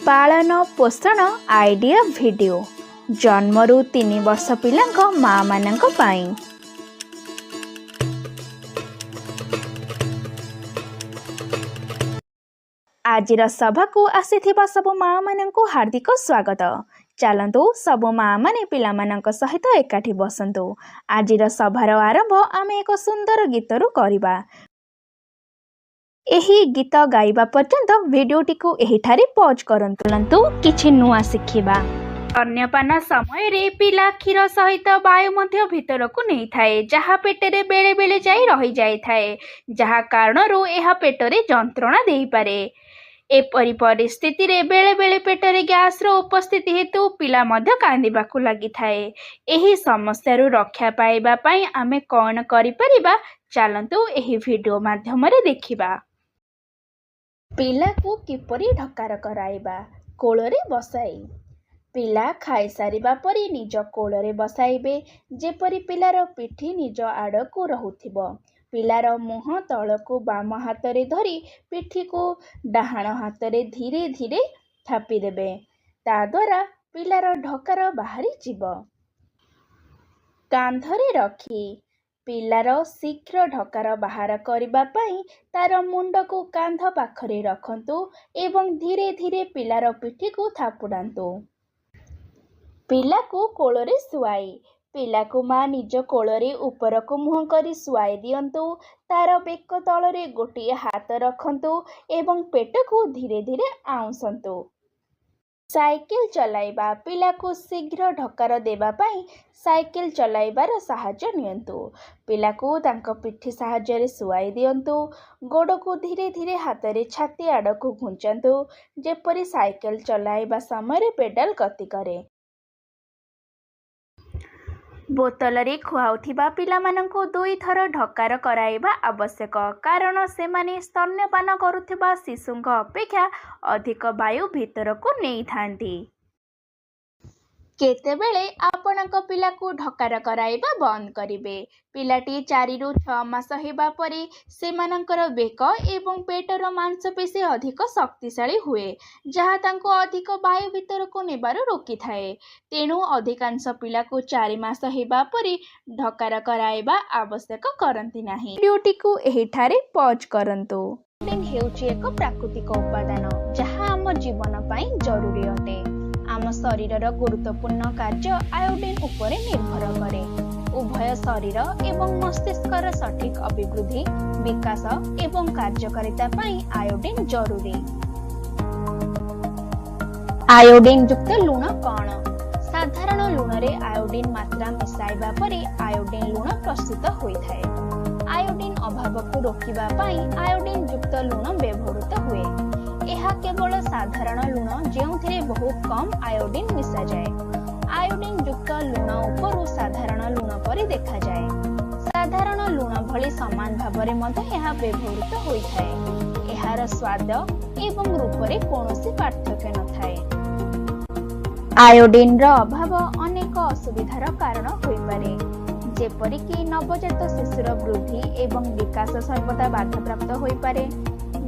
पालन पोषण idea video जन्मरू 3 वर्ष पिलांक माँ मानंक पाई। आजिर सभा को आसीथिबा सब माँ मानंकु हार्दिक स्वागत। चलतु सबु माँ माने पिला मानंक सहित एकाठी बसंतु। आजिर सभार आरंभ आमे एक सुंदर गीतरु करिबा। एही गीत गाइबा पर्यंत वीडियोटी को एहिठारे पॉज करंतु। चलतु किछि नुआ सिखिबा। स्तन्यपान समय रे पिला क्षीर सहित वायु मध्य भितर को नहीं थाए, जहा पेटरे बेले बेले जाई रही जाई थाए, जहा कारणरू एहा पेटरे जंत्रणा देई पारे। एपरी परिस्थिति रे बेले बेले पेटरे गैस रो उपस्थिति हेतु पिला मध्य कांदिबाकु लागि थाए। एही समस्या रू रक्षा पाइबा पई आमे कोन करि परिबा, चलंतु एही वीडियो माध्यम रे देखिबा। पिला को किपरि ढकार कराइबा। कोलरे बसाई पिला खाई सारिबा परी निज कोलरे बसाइबे, जेपरी पिलार पिठी निज आड़कू रहुथिबो। पिलार मुह तलकू बाम हातरे धरी पिठी को डाहाण हातरे धीरे धीरे थापी देबे। ता द्वारा पिलार ढकार बाहरी जीव। कांधरे रखी पिलार शीघ्र ढकार बाहर करिबा पई तार मुंड को कांध पाखरे रखंतु एवं धीरे धीरे पिलार पिठी को थापुडांतु। पिला को कोलरे सुआई पिला को माँ निज कोलरे ऊपर को मुह करी सुआई दियंतु। तार बेक तलरे गोटिए हाथ रखंतु एवं पेट को धीरे धीरे आउंसंतु। साइकिल चलाइबा पिला को शीघ्र ढकार देबा पई साइकिल चलाइबार साहाय्य नियंतु। पिला को तांको पिठी साहाय्य रे सुआई दियंतु। गोड़ को धीरे धीरे हाथ रे छाती आड़कू घुंचंतु, जेपरी साइकिल चलाइबा समय रे पेडल गति करे। बोतल रे खुआउथिबा पिला मानंको 2 थर ढकार कराइबा आवश्यक, कारण सेमाने स्तन्यपान करुथिबा शिशुंक अपेक्षा अधिक वायु भीतर को नहीं थांती। केतेबेले आपणक पिला को ढकार कराइबा बंद करिवे। पिलाटी 4 ରୁ 6 मास हेबा परे सेमानंकर बेक एवं पेटर मांसपेशी अधिक शक्तिशाली हुए, जहा तांको अधिक वायु भीतर को नेबार रोकी थाए। तेणु अधिकांश पिला को 4 मास हेबा परे ढकार कराइबा आवश्यक करंती नाही। वीडियोटी को एहिठारे पॉज करंतु। आयोडीन हेउची एक प्राकृतिक उपादान, जहा आम जीवन पई जरूरी अटे। आम शरीरर गुरुत्वपूर्ण कार्य आयोडीन उपरे निर्भर करे। उभय शरीर एवं मस्तिष्कर सठिक अभिवृद्धि, विकास एवं कार्यकारिता पई आयोडीन जरूरी। आयोडीन युक्त लुण कौन? साधारण लुण रे आयोडीन मात्रा मिसाइबा परे आयोडीन लुण प्रस्तुत होइथाए। आयोडीन अभाव को रोकिबा पई आयोडीन युक्त लुण व्यवहृत हुए। एहा केवल साधारण लुण जेउथिरे बहुत कम आयोडीन मिसा जाए। आयोडीन युक्त लुण उपरु साधारण लुण परि देखा जाए। साधारण लुण भली समान भाबरे मध्य एहा व्यवहृत होइथाए। एहार स्वाद एवं रूपरे कोनोसी पार्थक्य न थाए। आयोडीन रो अभाव अनेक असुविधार कारण होई पारे, जेपरि कि नवजात शिशुर वृद्धि एवं विकास सर्वदा बाधाप्राप्त होई पारे।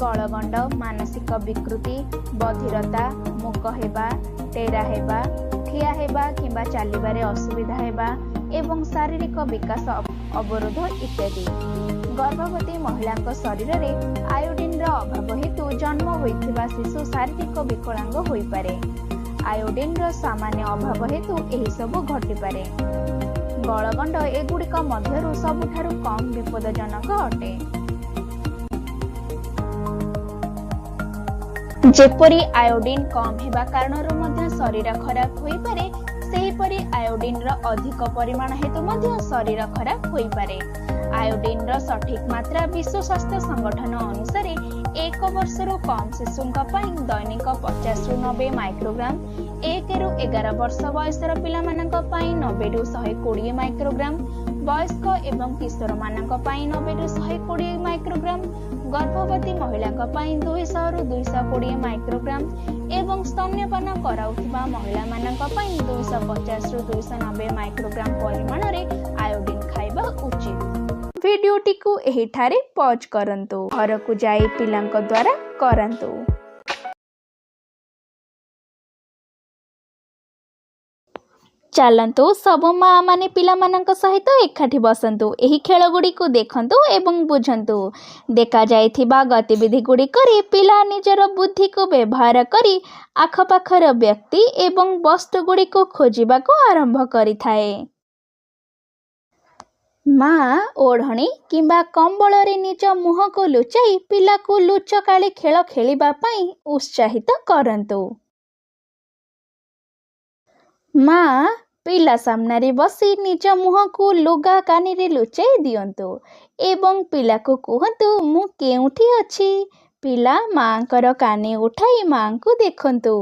गलगंड, मानसिक विकृति, बधिरता, मुक हेबा, टेरा हेबा, ठिया हेबा किंबा चालिबारे असुविधा हेबा एवं शारीरिक विकास अवरोध इत्यादि। गर्भवती महिला शरीर में आयोडीन रो अभाव हेतु जन्म होइथिबा शिशु शारीरिक विकलांग होई पारे। आयोडीन रो सामान्य अभाव हेतु एही सब घटी पारे। गलगंड एगुड़िक मध्यरु सबुठारु कम विपदजनक अटे। जेपरी आयोडीन कम हेबा कारणरू मध्य शरीर खराब होई पारे, सेहीपरि आयोडीन रो अधिक परिमाण हेतु मध्य शरीर खराब होई पारे। आयोडीन रो सठिक मात्रा विश्व स्वास्थ्य संगठन अनुसार 1 वर्षरू कम शिशुंक पई दैनिक 50 ରୁ 90 माइक्रोग्राम, 1 ରୁ 11 वर्ष बयसर पिला मानक पई 90 ରୁ 120 माइक्रोग्राम, वयस्क एवं किशोर मानक पई 90 ରୁ 120 माइक्रोग्राम, गर्भवती महिला पई 200 ରୁ 220 माइक्रोग्राम एवं स्तन्यपान कराउथिबा महिला मानक पई 250 ରୁ 290 माइक्रोग्राम परिमाण रे आयोडीन खाइबा उचित। वीडियोटी को एहिठारे पॉज करंतु। घर को जाई पिलांक द्वारा करंतु। ଚାଲନ୍ତୁ ସବୁ ମା ମାନେ ପିଲାମାନଙ୍କ ସହିତ ଏକାଠି ବସନ୍ତୁ, ଏହି ଖେଳଗୁଡ଼ିକୁ ଦେଖନ୍ତୁ ଏବଂ ବୁଝନ୍ତୁ। ଦେଖାଯାଇଥିବା ଗତିବିଧିଗୁଡ଼ିକରେ ପିଲା ନିଜର ବୁଦ୍ଧିକୁ ବ୍ୟବହାର କରି ଆଖପାଖର ବ୍ୟକ୍ତି ଏବଂ ବସ୍ତୁଗୁଡ଼ିକୁ ଖୋଜିବାକୁ ଆରମ୍ଭ କରିଥାଏ। ମା ଓଢ଼ଣୀ କିମ୍ବା କମ୍ବଳରେ ନିଜ ମୁହଁକୁ ଲୁଚାଇ ପିଲାକୁ ଲୁଚକାଳି ଖେଳ ଖେଳିବା ପାଇଁ ଉତ୍ସାହିତ କରନ୍ତୁ। ମା ପିଲା ସାମ୍ନାରେ ବସି ନିଜ ମୁହଁକୁ ଲୁଗା କାନିରେ ଲୁଚାଇ ଦିଅନ୍ତୁ ଏବଂ ପିଲାକୁ କୁହନ୍ତୁ, ମୁଁ କେଉଁଠି ଅଛି? ପିଲା ମାଙ୍କର କାନି ଉଠାଇ ମାଙ୍କୁ ଦେଖନ୍ତୁ।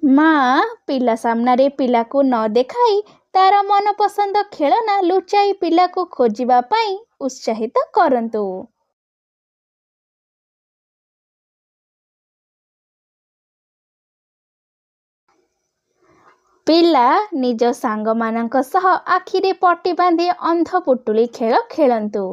ମା ପିଲା ସାମ୍ନାରେ ପିଲାକୁ ନ ଦେଖାଇ ତାର ମନପସନ୍ଦ ଖେଳନା ଲୁଚାଇ ପିଲାକୁ ଖୋଜିବା ପାଇଁ ଉତ୍ସାହିତ କରନ୍ତୁ। ପିଲା ନିଜ ସାଙ୍ଗମାନଙ୍କ ସହ ଆଖିରେ ପଟି ବାନ୍ଧି ଅନ୍ଧ ପୁଟୁଳି ଖେଳ ଖେଳନ୍ତୁ।